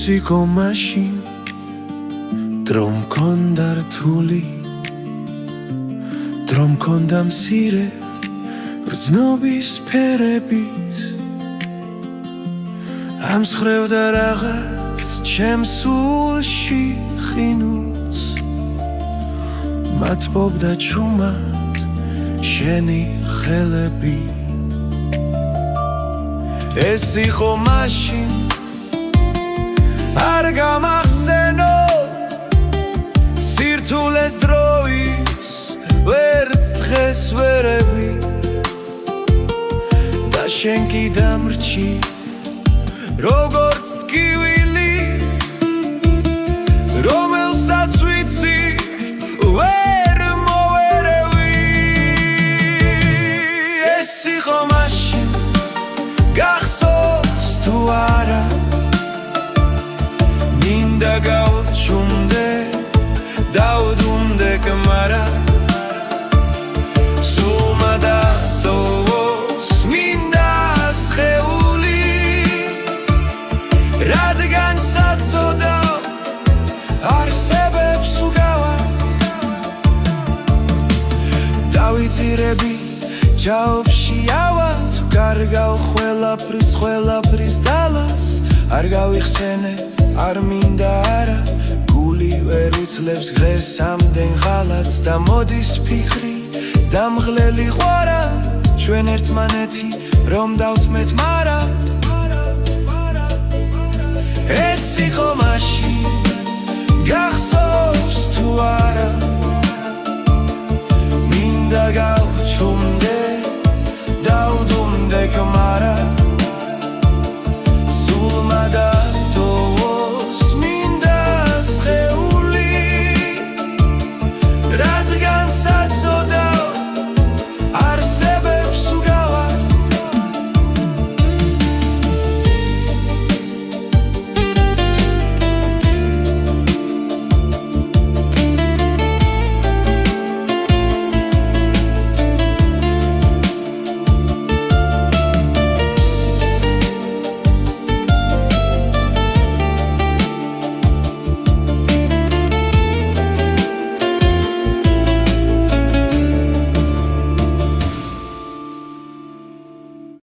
იყო მაშინ დრო მქონდა რთული დრო მქონდა მცირე გრძნობის ფერების ამსხრევდა რაღაც ჩემს სულში ხინულს მათბობდა ჩუმად შენი ხელები ეს იყო მაშინ არ გამახსენო სირთულეს დროის ვერც დღეს ვერები და შენ კი დამრჩი როგორც ტკივილი რომელსაც ვიცი ვერ მოვერევი ეს იყო მაშინ გახსოვს თუ არა მინდა გავჩუმდე დავდუნდე კმარა სულმა დატოვოს მინდა სხეული რადგან საწოდა არსებებს უგავა დავიძირები ჯაობში ავა თუ კარგავ ყველაფრის ძალას არ გავიხსენე არ მინდა არა გული ვერ უძლებს დღეს ამდენ ღალატს და მოდის ფიქრი დამღლელი ყვარა ჩვენ ერთმანეთი რომ დავთმეთ მარად ეს იყო